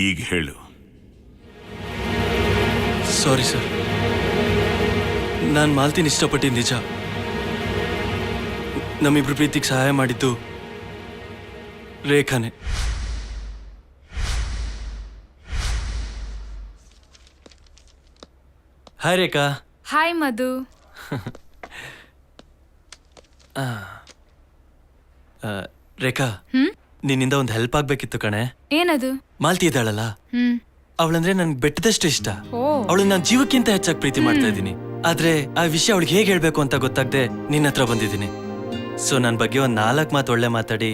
ಈಗ ಹೇಳು. Sorry sir, ನಾನು ಮಾಲ್ತಿನ ಇಷ್ಟಪಟ್ಟಿದ್ದು ನಿಜ. ನಮ್ಮಿಬ್ರು ಪ್ರೀತಿಗೆ ಸಹಾಯ ಮಾಡಿದ್ದು ರೇಖಾನೆ. ಹಾಯ್ ರೇಖಾ. ಹಾಯ್ ಮಧು. ರೇಖಾ, ನಿನ್ನಿಂದ ಒಂದು ಹೆಲ್ಪ್ ಆಗ್ಬೇಕಿತ್ತು ಕಣೆ. ಏನದು? ಮಾಲ್ತಿ ಇದ್ದಾಳಲ್ಲ, ಅವಳಂದ್ರೆ ನನ್ಗೆ ಬೆಟ್ಟದಷ್ಟು ಇಷ್ಟ. ಅವಳನ್ನ ನಾನು ಜೀವಕ್ಕಿಂತ ಹೆಚ್ಚಾಗಿ ಪ್ರೀತಿ ಮಾಡ್ತಾ ಇದ್ದೀನಿ. ಆದ್ರೆ ಆ ವಿಷಯ ಅವಳಿಗೆ ಹೇಗೆ ಹೇಳ್ಬೇಕು ಅಂತ ಗೊತ್ತಾಗದೆ ನಿನ್ನ ಹತ್ರ ಬಂದಿದ್ದೀನಿ. ಸೊ ನನ್ನ ಬಗ್ಗೆ ಒಂದ್ 4 ಮಾತು ಒಳ್ಳೆ ಮಾತಾಡಿ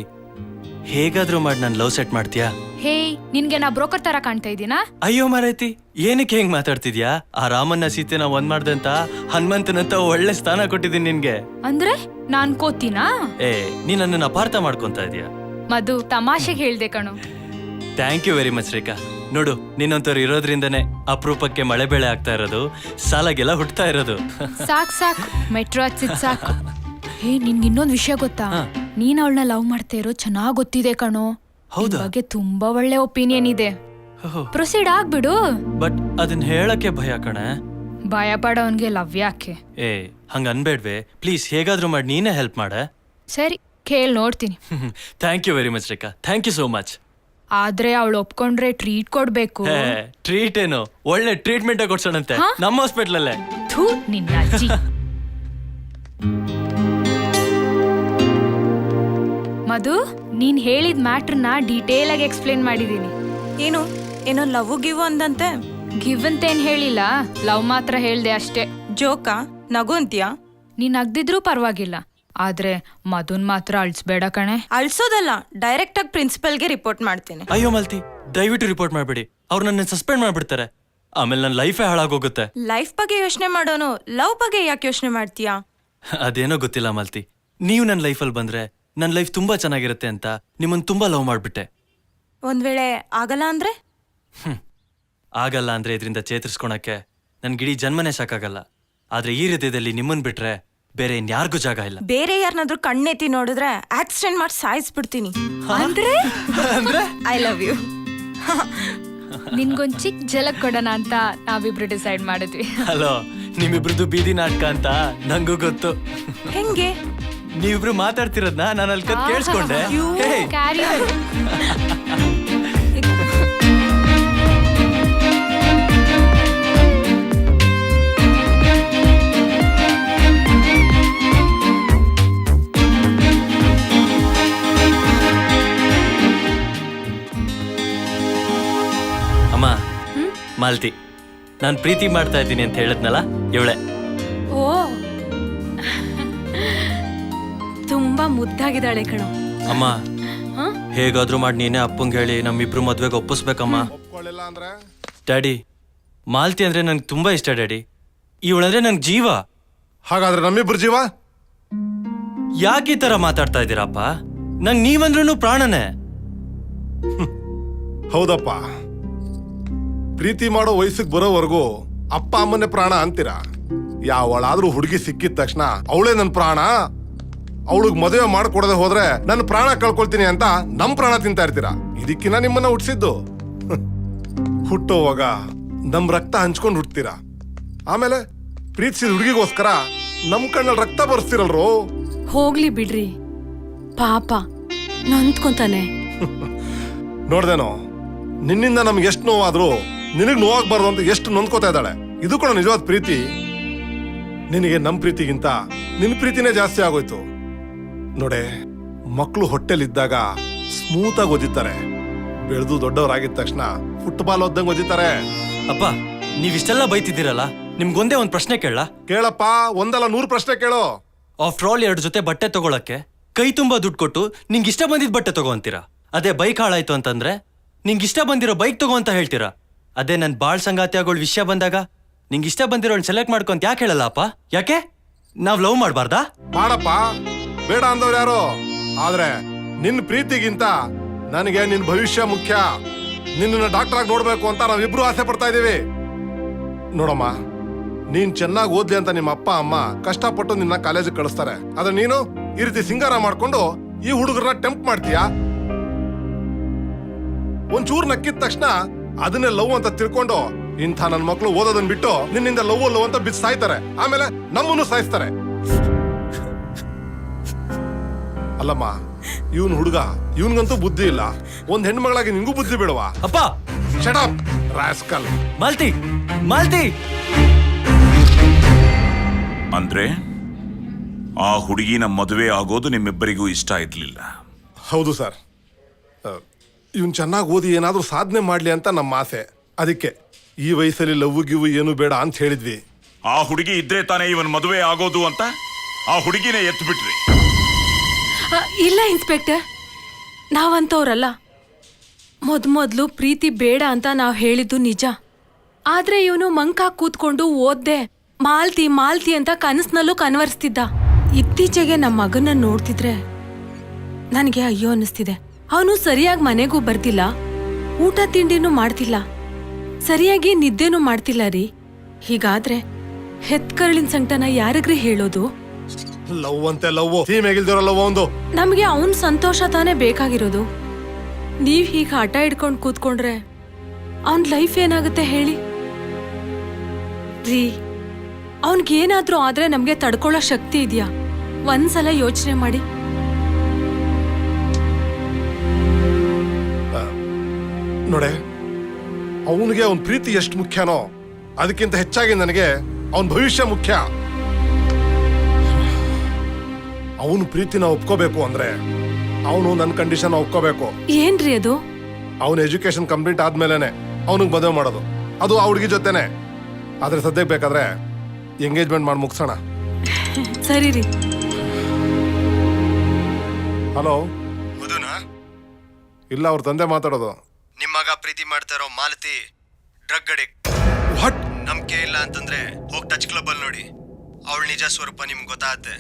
ಹೇಗಾದ್ರೂ ಮಾಡಿ ನಾನು ಲವ್ ಸೆಟ್ ಮಾಡ್ತೀಯಾ? ಹೇ, ನಿನ್ಗೆ ನಾ ಬ್ರೋಕರ್ ತರ ಕಾಣ್ತಾ ಇದ್ದೀನಾ? ಅಯ್ಯೋ ಮಾರೈತಿ, ಏನಕ್ಕೆ ಹೆಂಗ್ ಮಾತಾಡ್ತಿದ್ಯಾ? ಆ ರಾಮನ್ನ ಸೀತೆನ ಒಂದ್ ಮಾಡ್ದಂತ ಹನುಮಂತನಂತ ಒಳ್ಳೆ ಸ್ಥಾನ ಕೊಟ್ಟಿದ್ದೀನಿ ನಿನ್ಗೆ. ಅಂದ್ರೆ ನಾನ್ ಕೋತೀನಾ? ನೀ ನನ್ನನ್ನು ಅಪಾರ್ಥ ಮಾಡ್ಕೊಂತ ಇದೀಯ. ಮಧು, ತಮಾಷೆಗೆ ಹೇಳ್ದೆ ಕಣು. ಥ್ಯಾಂಕ್ ಯು ವೆರಿ ಮಚ್ ರೇಖಾ. ನೋಡು, ನಿನ್ನಂತವ್ರು ಇರೋದ್ರಿಂದನೇ ಅಪರೂಪಕ್ಕೆ ಮಳೆ ಬೆಳೆ ಆಗ್ತಾ ಇರೋದು, ಸಾಲಾಗೆಲ್ಲ ಹುಟ್ತಾ ಇರೋದು. ಸಾಕು ಮೆಟ್ರೋ ಹಚ್ಚಿದ್ ಸಾಕು. ಹೇ, ನಿನ್ಗೆ ಇನ್ನೊಂದ್ ವಿಷಯ ಗೊತ್ತಾ? ನೀನ್ ಅವಳನ್ನ ಲವ್ ಮಾಡ್ತಾ ಇರೋ ಚೆನ್ನಾಗ್ ಗೊತ್ತಿದೆ ಕಣೋ. ಹೌದಾ? ಬಗ್ಗೆ ತುಂಬಾ ಒಳ್ಳೆ ಒಪಿನಿಯನ್ ಇದೆ. ಪ್ರೊಸೀಡ್ ಆಗ್ಬಿಡು. ಬಟ್ ಅದನ್ನ ಹೇಳಕ್ಕೆ ಭಯ ಕಣೆ. ಭಯ ಪಡೋನ್ಗೆ ಲವ್ ಯಾಕೆ? ಹಂಗ ಅನ್ಬೇಡ್ವೆ ಪ್ಲೀಸ್. ಹೇಗಾದ್ರೂ ಮಾಡಿ ನೀನೇ ಹೆಲ್ಪ್ ಮಾಡ. ಸರಿ, ಕೇಳ್ ನೋಡ್ತೀನಿ. Thank you very much Rekha, thank you so much. ಆದ್ರೆ ಅವಳು ಒಪ್ಕೊಂಡ್ರೆ ಟ್ರೀಟ್ ಕೊಡ್ಬೇಕು. ಟ್ರೀಟ್ ಏನು, ಒಳ್ಳೆ ಟ್ರೀಟ್ಮೆಂಟ್ ಕೊಡ್ಸೋಣಂತೆ ನಮ್ಮ ಹಾಸ್ಪಿಟಲ್ ಅಲ್ಲೇ. ಥೂ, ನಿನ್ನ ಅಜ್ಜಿ. ಮಧು, ನೀನ್ ಹೇಳಿದ ಮ್ಯಾಟ್ರನ್ನ ಡೀಟೇಲ್ ಆಗಿ ಎಕ್ಸ್ಪ್ಲೇನ್ ಮಾಡಿದೀನಿ. ಏನೋ ಲವ್ ಗಿವ್ ಅಂದಂತೆ? ಗಿವ್ ಅಂತ ಏನ್ ಹೇಳಿಲ್ಲ, ಲವ್ ಮಾತ್ರ ಹೇಳ್ದೆ ಅಷ್ಟೇ. ಜೋಕಾ? ನಗು ಅಂತೀಯಾ? ನೀನ್ ನಗ್ದಿದ್ರೂ ಪರವಾಗಿಲ್ಲ, ಆದ್ರೆ ಮಧುನ್ ಮಾತ್ರ ಅಳ್ಸ್ಬೇಡ ಕಣೆ. ಅಳ್ಸೋದಲ್ಲ, ಡೈರೆಕ್ಟ್ ಆಗಿ ಪ್ರಿನ್ಸಿಪಲ್ಗೆ ರಿಪೋರ್ಟ್ ಮಾಡ್ತೀನಿ. ಅಯ್ಯೋ ಮಾಲ್ತಿ, ದಯವಿಟ್ಟು ರಿಪೋರ್ಟ್ ಮಾಡ್ಬೇಡಿ. ಅವ್ರು ನನ್ನ ಸಸ್ಪೆಂಡ್ ಮಾಡ್ಬಿಡ್ತಾರೆ. ಆಮೇಲೆ ನನ್ನ ಲೈಫೇ ಹಾಳಾಗೋಗುತ್ತೆ. ಲೈಫ್ ಬಗ್ಗೆ ಯೋಚನೆ ಮಾಡೋನು ಲವ್ ಬಗ್ಗೆ ಯಾಕೆ ಯೋಚನೆ ಮಾಡ್ತೀಯಾ? ಅದೇನೋ ಗೊತ್ತಿಲ್ಲ ಮಾಲ್ತಿ, ನೀವು ನನ್ನ ಲೈಫಲ್ಲಿ ಬಂದ್ರೆ ನನ್ನ ಲೈಫ್ ತುಂಬಾ ಚೆನ್ನಾಗಿರುತ್ತೆ ಅಂತ ನಿಮ್ಮನ್ನ ತುಂಬಾ ಲವ್ ಮಾಡ್ಬಿಟ್ಟೆ. ಒಂದ್ ವೇಳೆ ಆಗಲ್ಲ ಅಂದ್ರೆ? ಆಗಲ್ಲ ಅಂದ್ರೆ ಇದರಿಂದ ಚೇತರಿಸ್ಕೊಳಕ್ಕೆ ನನ್ಗಿಡೀ ಜನ್ಮನೇ ಸಾಕಾಗಲ್ಲ. ಆದ್ರೆ ಈ ಹೃದಯದಲ್ಲಿ ನಿಮ್ಮನ್ ಬಿಟ್ರೆ ಬೇರೆ ಇನ್ಯಾರಿಗೂ ಜಾಗ ಇಲ್ಲ. ಬೇರೆ ಯಾರನ್ನಾದ್ರೂ ಕಣ್ಣೆತ್ತಿ ನೋಡಿದ್ರೆ ಆಕ್ಸಿಡೆಂಟ್ ಮಾಡಿ ಸಾಯಿಸ್ಬಿಡ್ತೀನಿ. ಅಂದ್ರೆ ಐ ಲವ್ ಯು. ನಿನ್ಗೊಂದ್ ಚಿಕ್ಕ ಝಲಕ್ ಕೊಡೋಣ ಅಂತ ನಾವಿಬ್ರು ಡಿಸೈಡ್ ಮಾಡಿದ್ವಿ. ಹಲೋ, ನಿಮ್ಮಿಬ್ರದ್ದು ಬೀದಿ ನಾಟಕ ಅಂತ ನಂಗೂ ಗೊತ್ತು. ಹೆಂಗೆ? ನೀವಿಬ್ರು ಮಾತಾಡ್ತಿರೋದ್ನ ನಾನು ಅಲ್ಲಿ ಕತ್ ಕೇಳಿಸ್ಕೊಂಡೆ. ಕ್ಯಾರಿ ಅಮ್ಮ, ಮಾಲ್ತಿ, ನಾನು ಪ್ರೀತಿ ಮಾಡ್ತಾ ಇದ್ದೀನಿ ಅಂತ ಹೇಳದ್ನಲ್ಲ, ಇವಳೆ. ಓ, ತುಂಬಾ ಮುದ್ದಾಗಿದ್ದಾಳೆ ಕಣೋ. ಅಮ್ಮ, ಹೇಗಾದ್ರೂ ಮಾಡಿ ನೀನೇ ಅಪ್ಪಂಗೆ ಹೇಳಿ ನಮ್ಮಿಬ್ರು ಮದ್ವೆಗೆ ಒಪ್ಪಿಸ್ಬೇಕಮ್ಮ. ಡ್ಯಾಡಿ, ಮಾಲ್ತಿ ಅಂದ್ರೆ ನನ್ಗೆ ತುಂಬಾ ಇಷ್ಟ ಡ್ಯಾಡಿ. ಇವಳಂದ್ರೆ ನನ್ಗೆ ಜೀವ. ಹಾಗಾದ್ರೆ ನಮ್ಮಿಬ್ರು ಜೀವ? ಯಾಕೆ ಈ ತರ ಮಾತಾಡ್ತಾ ಇದ್ದೀರಪ್ಪ? ನಂಗೆ ನೀವಂದ್ರೂ ಪ್ರಾಣನೇ. ಹೌದಪ್ಪ, ಪ್ರೀತಿ ಮಾಡೋ ವಯಸ್ಸಿಗೆ ಬರೋವರೆಗೂ ಅಪ್ಪ ಅಮ್ಮನೇ ಪ್ರಾಣ ಅಂತೀರಾ. ಯಾವಳಾದ್ರೂ ಹುಡುಗಿ ಸಿಕ್ಕಿದ ತಕ್ಷಣ ಅವಳೇ ನನ್ ಪ್ರಾಣ, ಅವಳಿಗೆ ಮದುವೆ ಮಾಡ್ಕೊಡದೆ ಹೋದ್ರೆ ನನ್ನ ಪ್ರಾಣ ಕಳ್ಕೊಳ್ತೀನಿ ಅಂತ ನಮ್ ಪ್ರಾಣ ತಿಂತಾ ಇರ್ತೀರಾ. ಇದಕ್ಕಿನ್ನ ನಿಮ್ಮನ್ನ ಹುಟ್ಟಿಸಿದ್ದು. ಹುಟ್ಟೋವಾಗ ನಮ್ ರಕ್ತ ಹಂಚ್ಕೊಂಡು ಹುಟ್ತೀರಾ. ಆಮೇಲೆ ಪ್ರೀತಿಸಿದ ಹುಡುಗಿಗೋಸ್ಕರ ನಮ್ ಕಣ್ಣಲ್ಲಿ ರಕ್ತ ಬರ್ಸ್ತಿರಲ್ರು. ಹೋಗ್ಲಿ ಬಿಡ್ರಿ, ಪಾಪ ನೊಂದ್ಕೊಂತಾನೆ. ನೋಡ್ದೇನೋ, ನಿನ್ನಿಂದ ನಮ್ಗೆ ಎಷ್ಟು ನೋವಾದ್ರೂ ನಿನಗ್ ನೋವಾಗ್ಬಾರ್ದು ಅಂತ ಎಷ್ಟು ನೊಂದ್ಕೋತಾ ಇದ್ದಾಳೆ. ಇದು ಕೂಡ ನಿಜವಾದ ಪ್ರೀತಿ. ನಿನಗೆ ನಮ್ ಪ್ರೀತಿಗಿಂತ ನಿನ್ ಪ್ರೀತಿನೇ ಜಾಸ್ತಿ ಆಗೋಯ್ತು. ನೋಡೆ, ಮಕ್ಕಳು ಹೊಟ್ಟೆಲಿದ್ದಾಗ ಸ್ಮೂತ್ ಆಗಿ ಓದಿತಾರೆ, ಬೆಳೆದು ದೊಡ್ಡವರಾಗಿದ ತಕ್ಷಣ ಫುಟ್ಬಾಲ್ ಓದ್ದಂಗ್ ಓದಿತಾರೆ. ಅಪ್ಪ, ನೀವಿಷ್ಟೆಲ್ಲ ಬೈತಿದ್ದೀರಲ್ಲ, ನಿಮ್ಗೊಂದೇ ಒಂದ್ ಪ್ರಶ್ನೆ ಕೇಳಲ್ಲ? ಕೇಳಪ್ಪ, ಒಂದಲ್ಲ 100 ಪ್ರಶ್ನೆ ಕೇಳೋ. ಆಫ್ಟರ್ ಆಲ್ 2 ಜೊತೆ ಬಟ್ಟೆ ತಗೊಳಕ್ಕೆ ಕೈ ತುಂಬಾ ದುಡ್ಡು ಕೊಟ್ಟು ನಿಂಗೆ ಇಷ್ಟ ಬಂದಿದ್ ಬಟ್ಟೆ ತಗೋ ಅಂತೀರಾ. ಅದೇ ಬೈಕ್ ಹಾಳಾಯ್ತು ಅಂತಂದ್ರೆ ನಿಂಗೆ ಇಷ್ಟ ಬಂದಿರೋ ಬೈಕ್ ತಗೋ ಅಂತ ಹೇಳ್ತೀರಾ. ಅದೇ ನನ್ ಬಾಳ್ ಸಂಗಾತಿ ಆಗೋಳ್ ವಿಷಯ ಬಂದಾಗ ನಿಂಗೆ ಇಷ್ಟ ಬಂದಿರೋಳ್ ಸೆಲೆಕ್ಟ್ ಮಾಡ್ಕೊಂತ ಯಾಕೆ ಹೇಳಲ್ಲ ಅಪ್ಪ? ಯಾಕೆ ನಾವ್ ಲವ್ ಮಾಡ್ಬಾರ್ದಾ? ಮಾಡಪ್ಪ, ಬೇಡ ಅಂದವ್ರು ಯಾರು. ಆದ್ರೆ ನಿನ್ ಪ್ರೀತಿಗಿಂತ ನನಗೆ ನಿನ್ ಭವಿಷ್ಯ ಮುಖ್ಯ. ನಿನ್ನ ಡಾಕ್ಟರ್ ಆಗಿ ನೋಡ್ಬೇಕು ಅಂತ ನಾವಿಬ್ರು ಆಸೆ ಪಡ್ತಾ ಇದೀವಿ. ನೋಡಮ್ಮ, ನೀನ್ ಚೆನ್ನಾಗಿ ಓದ್ಲಿ ಅಂತ ನಿಮ್ಮ ಅಪ್ಪ ಅಮ್ಮ ಕಷ್ಟಪಟ್ಟು ನಿನ್ನ ಕಾಲೇಜಿಗೆ ಕಳಿಸ್ತಾರೆ. ಆದ್ರೆ ನೀನು ಈ ರೀತಿ ಸಿಂಗಾರ ಮಾಡ್ಕೊಂಡು ಈ ಹುಡುಗರನ್ನ ಟೆಂಪ್ಟ್ ಮಾಡ್ತೀಯಾ? ಒಂಚೂರು ನಕ್ಕಿದ ತಕ್ಷಣ ಅದನ್ನೇ ಲವ್ ಅಂತ ತಿಳ್ಕೊಂಡು ಇಂಥ ನನ್ನ ಮಕ್ಕಳು ಓದೋದನ್ನ ಬಿಟ್ಟು ನಿನ್ನಿಂದ ಲವ್ ಅಂತ ಬಿದ್ದು ಸಾಯ್ತಾರೆ, ಆಮೇಲೆ ನಮ್ಮನ್ನು ಸಾಯಿಸ್ತಾರೆ. ಅಲ್ಲಮ್ಮ, ಇವನ್ ಹುಡುಗ, ಇವನ್ಗಂತೂ ಬುದ್ಧಿ ಇಲ್ಲ. ಒಂದ್ ಹೆಣ್ಮಗಳಾಗಿ ನಿಂಗೂ ಬುದ್ಧಿ ಬಿಡುವ. ಅಪ್ಪ shut up rascal. Malti, Malti. ಅಂದ್ರೆ ಆ ಹುಡುಗಿನ ಮದುವೆ ಆಗೋದು ನಿಮ್ಮಿಬ್ಬರಿಗೂ ಇಷ್ಟ ಇರ್ಲಿಲ್ಲ? ಹೌದು ಸರ್, ಇವನ್ ಚೆನ್ನಾಗಿ ಓದಿ ಏನಾದ್ರೂ ಸಾಧನೆ ಮಾಡ್ಲಿ ಅಂತ ನಮ್ಮ ಆಸೆ. ಅದಕ್ಕೆ ಈ ವಯಸ್ಸಲ್ಲಿ ಲವ್ ಗಿವ್ ಏನು ಬೇಡ ಅಂತ ಹೇಳಿದ್ವಿ. ಆ ಹುಡುಗಿ ಇದ್ರೆ ತಾನೇ ಇವನ್ ಮದುವೆ ಆಗೋದು ಅಂತ ಆ ಹುಡುಗಿನೇ ಎತ್ತು ಬಿಟ್ರಿ. ಇಲ್ಲ ಇನ್ಸ್ಪೆಕ್ಟರ್, ನಾವಂತವ್ರಲ್ಲ. ಮೊದ್ಲು ಪ್ರೀತಿ ಬೇಡ ಅಂತ ನಾವು ಹೇಳಿದ್ದು ನಿಜ. ಆದ್ರೆ ಇವನು ಮಂಕ ಕೂತ್ಕೊಂಡು ಓದ್ದೆ ಮಾಲ್ತಿ ಮಾಲ್ತಿ ಅಂತ ಕನಸ್ನಲ್ಲೂ ಕನ್ವರ್ಸ್ತಿದ್ದ. ಇತ್ತೀಚೆಗೆ ನಮ್ಮ ಮಗನ ನೋಡ್ತಿದ್ರೆ ನನಗೆ ಅಯ್ಯೋ ಅನ್ನಿಸ್ತಿದೆ. ಅವನು ಸರಿಯಾಗಿ ಮನೆಗೂ ಬರ್ತಿಲ್ಲ, ಊಟ ತಿಂಡಿನೂ ಮಾಡ್ತಿಲ್ಲ, ಸರಿಯಾಗಿ ನಿದ್ದೆನೂ ಮಾಡ್ತಿಲ್ಲ ರೀ. ಹೀಗಾದ್ರೆ ಹೆತ್ಕರಳಿನ ಸಂಕಟನ ಯಾರಿಗ್ರಿ ಹೇಳೋದು? ಲವ್ ಅಂತೆ ಲವ್, ಸೀಮೆಗಿಲ್ದಿರೋ ಲವ್ ಒಂದು. ನಮ್ಗೆ ಅವನ್ ಸಂತೋಷ ತಾನೇ ಬೇಕಾಗಿರೋದು. ನೀವ್ ಹೀಗೆ ಹಠ ಹಿಡ್ಕೊಂಡು ಕೂತ್ಕೊಂಡ್ರೆ ಅವನ್ ಲೈಫ್ ಏನಾಗುತ್ತೆ ಹೇಳಿ ರೀ? ಅವನ್ಗೇನಾದ್ರೂ ಆದ್ರೆ ನಮ್ಗೆ ತಡ್ಕೊಳ್ಳೋ ಶಕ್ತಿ ಇದೆಯಾ? ಒಂದ್ಸಲ ಯೋಚನೆ ಮಾಡಿ. ನೋಡೆ, ಅವನಿಗೆ ಅವನ್ ಪ್ರೀತಿ ಎಷ್ಟು ಮುಖ್ಯನೋ ಅದಕ್ಕಿಂತ ಹೆಚ್ಚಾಗಿ ನನಗೆ ಅವನ್ ಭವಿಷ್ಯ ಮುಖ್ಯ. ಅವನು ಪ್ರೀತಿನ ಒಪ್ಕೋಬೇಕು ಅಂದ್ರೆ ಅವನು ನನ್ನ ಕಂಡೀಷನ್ ಒಪ್ಕೋಬೇಕು. ಏನ್ರಿ ಅದು? ಅವನ ಎಜುಕೇಶನ್ ಕಂಪ್ಲೀಟ್ ಆದ್ಮೇಲೆನೆ ಅವನಿಗೆ ಮದುವೆ ಮಾಡೋದು, ಅದು ಆ ಹುಡುಗಿ ಜೊತೆನೆ. ಆದ್ರೆ ಸದ್ಯಕ್ಕೆ ಬೇಕಾದ್ರೆ ಎಂಗೇಜ್ಮೆಂಟ್ ಮಾಡಿ ಮುಗಿಸೋಣ. ಸರಿ ರೀ. ಹಲೋ, ಹೌದನಾ? ಇಲ್ಲ, ಅವ್ರ ತಂದೆ ಮಾತಾಡೋದು. ನಿಮ್ಮ ಮಗ ಪ್ರೀತಿ ಮಾಡ್ತಾ ಇರೋ ಮಾಲತಿ ಡ್ರಗ್ ಅಡಿಕ್ಟ್. ವಾಟ್? ನಂಬಿಕೆ ಇಲ್ಲ ಅಂತಂದ್ರೆ ಹೋಗಿ ಟಚ್ ಕ್ಲಬ್ ಅಲ್ಲಿ ನೋಡಿ, ಅವಳ ನಿಜ ಸ್ವರೂಪ ನಿಮ್ಗೆ ಗೊತ್ತಾಗತ್ತೆ.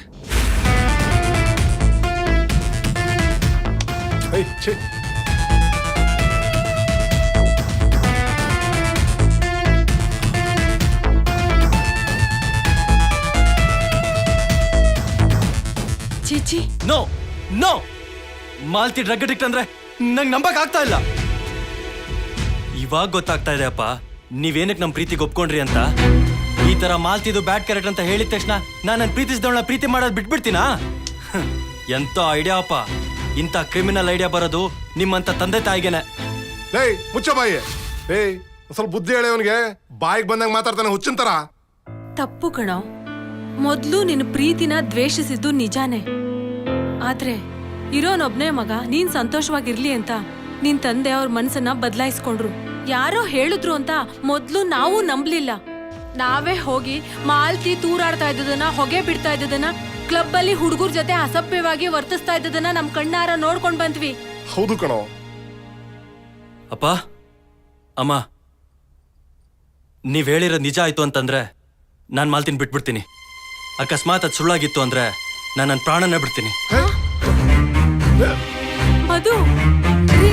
ಛೇ, ಚೀಚಿ, no no, Malti drug addict ಅಂದ್ರೆ ನಂಗೆ ನಂಬಕ್ ಆಗ್ತಾ ಇಲ್ಲ. ಇವಾಗ ಗೊತ್ತಾಗ್ತಾ ಇದೆ ಅಪ್ಪ, ನೀವೇನಕ್ಕೆ ನಮ್ಮ ಪ್ರೀತಿಗೆ ಒಪ್ಕೊಂಡ್ರಿ ಅಂತ. ಈ ತರ ಮಾಲ್ತಿದು ಬ್ಯಾಡ್ ಕ್ಯಾರೆಕ್ಟರ್ ಅಂತ ಹೇಳಿದ ತಕ್ಷಣ ನಾನು ಪ್ರೀತಿಸಿದವಳನ್ನ ಪ್ರೀತಿ ಮಾಡೋದು ಬಿಟ್ಬಿಡ್ತೀನಾ? ಎಂತ ಐಡಿಯಾ ಅಪ್ಪ. ಇಂಥ ಕ್ರಿಮಿನಲ್ ಐಡಿಯಾ ಬರೋದು ನಿಮ್ಮಂತ ತಂದೆ ತಾಯಿಗೆನೆ. ಏಯ್ ಮುಚ್ಚ ಬಾಯಿ. ಏಯ್ ಸ್ವಲ್ಪ ಬುದ್ಧಿ ಹೇಳಿ ಅವನಿಗೆ. ಬಾಯಿಗೆ ಬಂದಂಗೆ ಮಾತಾಡ್ತಾನೆ ಹುಚ್ಚಿನ ತರ. ತಪ್ಪು ಕಣೋ. ಮೊದ್ಲು ನಿನ್ನ ಪ್ರೀತಿನ ದ್ವೇಷಿಸಿದ್ದು ನಿಜಾನೇ. ಆದ್ರೆ ಇರೋನೊಬ್ನೇ ಮಗ ನೀನ್ ಸಂತೋಷವಾಗಿರ್ಲಿ ಅಂತ ನಿನ್ ತಂದೆ ಅವ್ರ ಮನ್ಸನ್ನ ಬದಲಾಯಿಸ್ಕೊಂಡ್ರು. ಯಾರೋ ಹೇಳಿದ್ರು ಅಂತ ಮೊದ್ಲು ನಾವು ನಂಬ್ಲಿಲ್ಲ. ನಾವೇ ಹೋಗಿ ಮಾಲ್ತಿ ತೂರಾಡ್ತಾ ಇದ್ದದನ್ನ, ಹೊಗೆ ಬಿಡ್ತಾ ಇದ್ದದನ್ನ, ಕ್ಲಬ್ ಅಲ್ಲಿ ಹುಡುಗರ ಜೊತೆ ಅಸಭ್ಯವಾಗಿ ವರ್ತಿಸ್ತಾ ಇದ್ದದನ್ನ ನಮ್ ಕಣ್ಣಾರ ನೋಡ್ಕೊಂಡ್ ಬಂದ್ವಿ. ಹೌದು ಕಣೋ. ಅಪ್ಪ, ಅಮ್ಮ, ನೀವ್ ಹೇಳಿರೋದು ನಿಜ ಆಯ್ತು ಅಂತಂದ್ರೆ ನಾನು ಮಾಲ್ತಿನ ಬಿಟ್ಬಿಡ್ತೀನಿ. ಅಕಸ್ಮಾತ್ ಅದು ಸುಳ್ಳಾಗಿತ್ತು ಅಂದ್ರೆ ನಾನು ನನ್ನ ಪ್ರಾಣನ ಬಿಡ್ತೀನಿ. ಮಧು, ರೀ.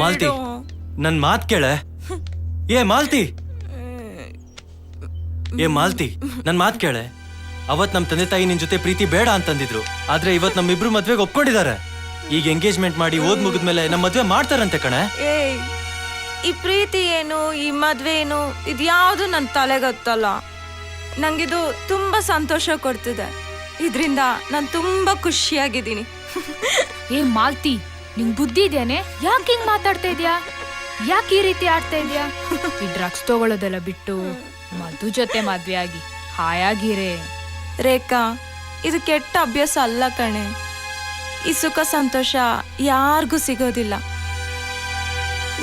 ಮಾಲ್ತಿ, ನನ್ ಮಾತ್ ಕೇಳೆ. ಏ ಮಾಲ್ತಿ, ಏ ಮಾಲ್ತಿ, ನನ್ ಮಾತ್ ಕೇಳೆ. ಅವತ್ ನಮ್ ತಂದೆ ತಾಯಿ ನಿನ್ ಜೊತೆ ಪ್ರೀತಿ ಬೇಡ ಅಂತಂದಿದ್ರು. ಆದ್ರೆ ಇವತ್ ನಮ್ಮಿಬ್ರು ಮದ್ವೆಗೆ ಒಪ್ಕೊಂಡಿದ್ದಾರೆ. ಈಗ ಎಂಗೇಜ್ಮೆಂಟ್ ಮಾಡಿ ಓದ್ ಮುಗಿದ್ಮೇಲೆ ನಮ್ ಮದ್ವೆ ಮಾಡ್ತಾರಂತೆ ಕಣೆ. ಏಯ್, ಈ ಪ್ರೀತಿ ಏನು, ಈ ಮದ್ವೆ ಏನು, ಇದ್ಯಾವುದು ನನ್ನ ತಲೆಗೊತ್ತಲ್ಲ. ನಂಗಿದು ತುಂಬಾ ಸಂತೋಷ ಕೊಡ್ತಿದೆ. ಇದರಿಂದ ನಾನು ತುಂಬಾ ಖುಷಿಯಾಗಿದ್ದೀನಿ. ಏ ಮಾಲ್ತಿ, ನಿಂಗ್ ಬುದ್ಧಿ ಇದೇನೆ? ಯಾಕೆ ಹಿಂಗ್ ಮಾತಾಡ್ತಾ ಇದ್ಯಾ? ಯಾಕೆ ಈ ರೀತಿ ಆಡ್ತಾ ಇದ್ಯಾ? ಈ ಡ್ರಗ್ಸ್ ತಗೊಳ್ಳೋದೆಲ್ಲ ಬಿಟ್ಟು ಮಧು ಜೊತೆ ಮದ್ವೆ ಆಗಿ ಹಾಯಾಗಿರೇ. ರೇಖಾ, ಇದು ಕೆಟ್ಟ ಅಭ್ಯಾಸ ಅಲ್ಲ ಕಣೆ. ಈ ಸುಖ ಸಂತೋಷ ಯಾರಿಗೂ ಸಿಗೋದಿಲ್ಲ.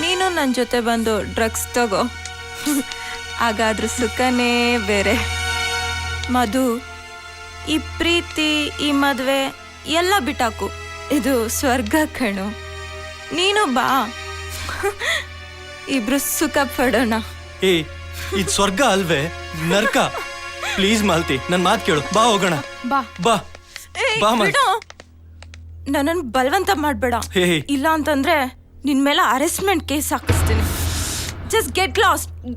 ನೀನು ನನ್ನ ಜೊತೆ ಬಂದು ಡ್ರಗ್ಸ್ ತಗೋ, ಹಾಗಾದ್ರೂ ಸುಖನೇ ಬೇರೆ. ಮಧು, ಈ ಪ್ರೀತಿ, ಈ ಮದುವೆ ಎಲ್ಲ ಬಿಟ್ಟಾಕು. ಇದು ಸ್ವರ್ಗ ಕಣು. ನೀನು ಬಾ, ಇಬ್ರು ಸುಖ ಪಡೋಣ. ಏ ಇದ್ ಸ್ವರ್ಗ ಅಲ್ವೇ, ನರ್ಕ. ಪ್ಲೀಸ್ ಮಾಲ್ತಿ, ನನ್ ಮಾತ್ ಕೇಳು, ಬಾ ಹೋಗೋಣ. ಬಾ ಬಾ ಬಾ ಮಾಲ್ತಿ. ಬಿಡು, ನನ್ನನ್ನು ಬಲವಂತ ಮಾಡ್ಬೇಡ. ಹೇ. ಇಲ್ಲ ಅಂತಂದ್ರೆ ನಿನ್ ಮೇಲೆ ಅರೆಸ್ಟ್ಮೆಂಟ್ ಕೇಸ್ ಹಾಕಿಸ್ತೀನಿ. Just get last.